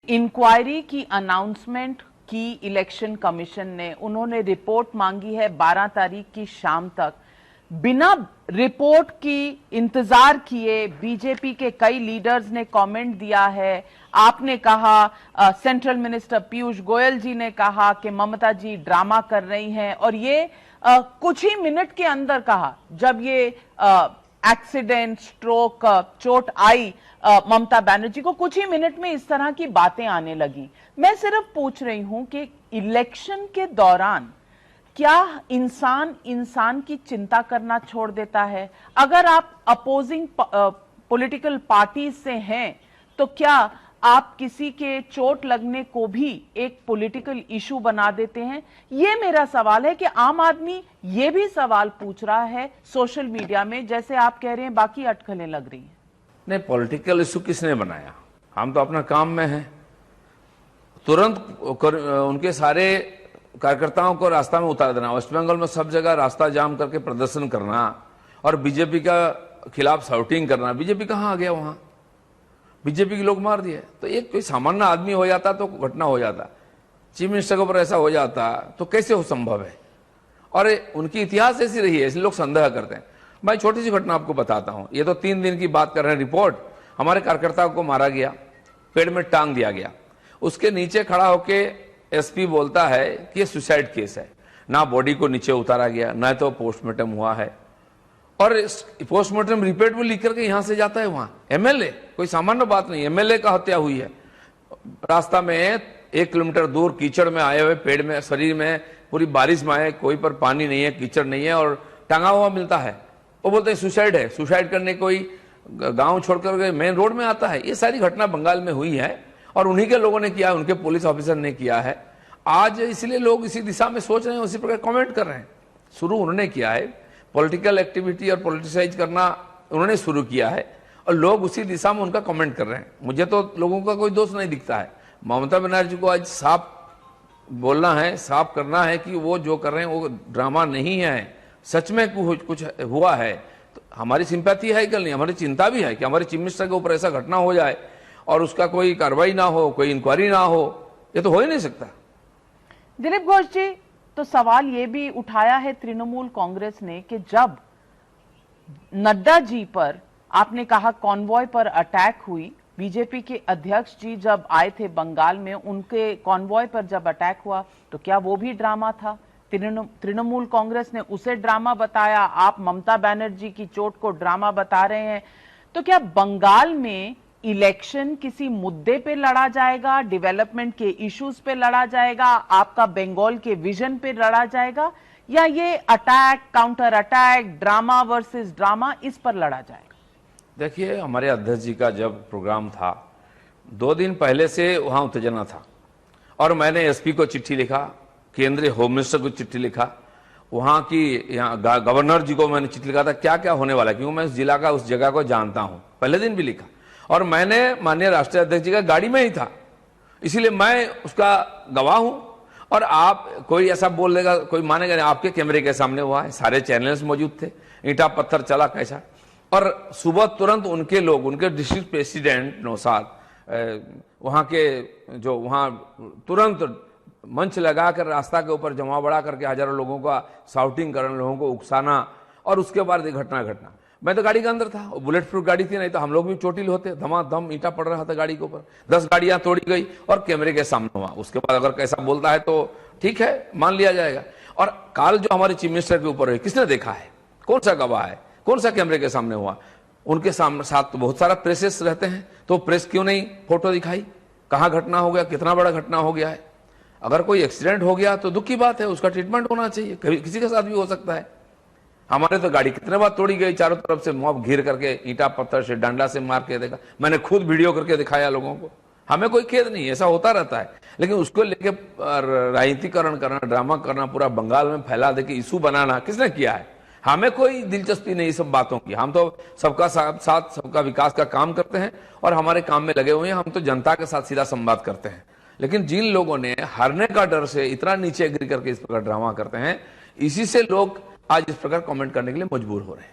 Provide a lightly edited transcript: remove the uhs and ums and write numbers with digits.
Inquiry की announcement की election commission ने, उन्होंने रिपोर्ट मांगी है 12 तारीख की शाम तक। बिना रिपोर्ट की इंतजार किए बीजेपी के कई लीडर्स ने कमेंट दिया है। आपने कहा, सेंट्रल मिनिस्टर पीयूष गोयल जी ने कहा कि ममता जी ड्रामा कर रही हैं, और ये कुछ ही मिनट के अंदर कहा जब ये एक्सीडेंट, स्ट्रोक, चोट आई ममता बनर्जी को, कुछ ही मिनट में इस तरह की बातें आने लगी। मैं सिर्फ पूछ रही हूं कि इलेक्शन के दौरान क्या इंसान की चिंता करना छोड़ देता है? अगर आप अपोजिंग पॉलिटिकल पार्टी से हैं तो क्या आप किसी के चोट लगने को भी एक पॉलिटिकल इशू बना देते हैं? ये मेरा सवाल है कि आम आदमी ये भी सवाल पूछ रहा है सोशल मीडिया में, जैसे आप कह रहे हैं बाकी अटकलें लग रही हैं। नहीं, पॉलिटिकल इशू किसने बनाया? हम तो अपना काम में हैं। तुरंत उनके सारे कार्यकर्ताओं को रास्ता में उतार देना, वेस्ट बंगाल में सब जगह रास्ता जाम करके प्रदर्शन करना और बीजेपी का खिलाफ शाउटिंग करना। बीजेपी कहां आ गया? वहां बीजेपी के लोग मार दिए। तो एक कोई सामान्य आदमी हो जाता तो घटना हो जाता, चीफ मिनिस्टर के ऊपर ऐसा हो जाता तो कैसे हो संभव है? और उनकी इतिहास ऐसी रही है, इसलिए लोग संदेह करते हैं। मैं छोटी सी घटना आपको बताता हूं। ये तो 3 दिन की बात कर रहे हैं। रिपोर्ट, हमारे कार्यकर्ताओं को मारा गया, पेड़ में टांग दिया गया। उसके नीचे खड़ा होके एसपी बोलता है कि ये सुसाइड केस है। ना बॉडी को नीचे उतारा गया, ना तो पोस्टमार्टम हुआ है, और पोस्टमार्टम रिपोर्ट भी लिख करके यहां से जाता है वहां। एमएलए, कोई सामान्य बात नहीं, एमएलए का हत्या हुई है। रास्ता में 1 किलोमीटर दूर कीचड़ में आए हुए, पेड़ में, शरीर में पूरी बारिश में आए, कोई पर पानी नहीं है, कीचड़ नहीं है, और टंगा हुआ मिलता है। वो बोलते हैं सुसाइड है। सुसाइड करने कोई गांव छोड़कर मेन रोड में आता है। ये सारी घटना बंगाल में हुई है और उन्हीं के लोगों ने किया, उनके पुलिस ऑफिसर ने किया है। आज इसलिए लोग इसी दिशा में सोच रहे हैं, उसी प्रकार कमेंट कर रहे हैं। शुरू उन्होंने किया है, पॉलिटिकल एक्टिविटी और पॉलिटिसाइज करना उन्होंने शुरू किया है, और लोग उसी दिशा में उनका कमेंट कर रहे हैं। मुझे तो लोगों का कोई दोष नहीं दिखता है। ममता बनर्जी को आज साफ बोलना है, साफ करना है कि वो जो कर रहे हैं वो ड्रामा नहीं है, सच में कुछ हुआ है। तो हमारी सिंपैथी है कि नहीं, हमारी चिंता भी है कि हमारे चीफ मिनिस्टर के ऊपर ऐसा घटना हो जाए और उसका कोई कार्रवाई ना हो, कोई इंक्वायरी ना हो। ये तो हो ही नहीं सकता। दिलीप घोष जी, तो सवाल ये भी उठाया है तृणमूल कांग्रेस ने कि जब नड्डा जी पर, आपने कहा कॉन्वॉय पर अटैक हुई, बीजेपी के अध्यक्ष जी जब आए थे बंगाल में, उनके कॉन्वॉय पर जब अटैक हुआ तो क्या वो भी ड्रामा था? तृणमूल कांग्रेस ने उसे ड्रामा बताया, आप ममता बनर्जी की चोट को ड्रामा बता रहे हैं। तो क्या बंगाल में इलेक्शन किसी मुद्दे पे लड़ा जाएगा, डेवलपमेंट के इश्यूज पे लड़ा जाएगा, आपका बंगाल के विजन पे लड़ा जाएगा, या ये attack, counter attack, drama versus drama, इस पर लड़ा जाएगा? देखिए, हमारे अध्यक्ष जी का जब प्रोग्राम था 2 दिन पहले से वहां उत्तेजना था, और मैंने एसपी को चिट्ठी लिखा, केंद्रीय होम मिनिस्टर को चिट्ठी लिखा, वहां की यहाँ गवर्नर जी को मैंने चिट्ठी लिखा था क्या क्या होने वाला है, क्योंकि मैं उस जिला का, उस जगह को जानता हूं। पहले दिन भी लिखा, और मैंने माननीय राष्ट्रीय अध्यक्ष जी का गाड़ी में ही था, इसीलिए मैं उसका गवाह हूं। और आप कोई ऐसा बोल देगा, कोई मानेगा नहीं। आपके कैमरे के सामने हुआ है, सारे चैनल्स मौजूद थे, ईंटा पत्थर चला कैसा। और सुबह तुरंत उनके लोग, उनके डिस्ट्रिक्ट प्रेसिडेंट नौसाद, वहां के जो वहां तुरंत मंच लगाकर रास्ता के ऊपर जमा बढ़ा करके हजारों लोगों का शाउटिंग करना, लोगों को उकसाना, और उसके बाद ये घटना। मैं तो गाड़ी के अंदर था, बुलेट प्रूफ गाड़ी थी, नहीं तो हम लोग भी चोटिल होते। धमाधम ईंटा पड़ रहा था गाड़ी के ऊपर, 10 गाड़ियां तोड़ी गई और कैमरे के सामने हुआ। उसके बाद अगर कैसा बोलता है तो ठीक है, मान लिया जाएगा। और काल जो हमारे चीफ मिनिस्टर के ऊपर है, किसने देखा है? कौन सा गवाह है? कौन सा कैमरे के सामने हुआ? उनके साथ तो बहुत सारा प्रेसेस रहते हैं, तो प्रेस क्यों नहीं फोटो दिखाई? कहां घटना हो गया, कितना बड़ा घटना हो गया है? अगर कोई एक्सीडेंट हो गया तो दुख की बात है, उसका ट्रीटमेंट होना चाहिए, किसी के साथ भी हो सकता है। हमारे तो गाड़ी कितने बार तोड़ी गई, चारों तरफ से मॉब घिर करके, ईंटा पत्थर से, डंडा से मार के देखा। मैंने खुद वीडियो करके दिखाया लोगों को। हमें कोई खेद नहीं, ऐसा होता रहता है, लेकिन उसको लेके राजनीतिकरण करना, ड्रामा करना, पूरा बंगाल में फैला दे के इशू बनाना किसने किया है? हमें कोई दिलचस्पी नहीं सब बातों की। हम तो सबका साथ, सबका विकास का काम करते हैं और हमारे काम में लगे हुए हैं। हम तो जनता के साथ सीधा संवाद करते हैं। लेकिन जिन लोगों ने हारने का डर से इतना नीचे गिर करके इस प्रकार ड्रामा करते हैं, इसी से लोग आज इस प्रकार कमेंट करने के लिए मजबूर हो रहे हैं।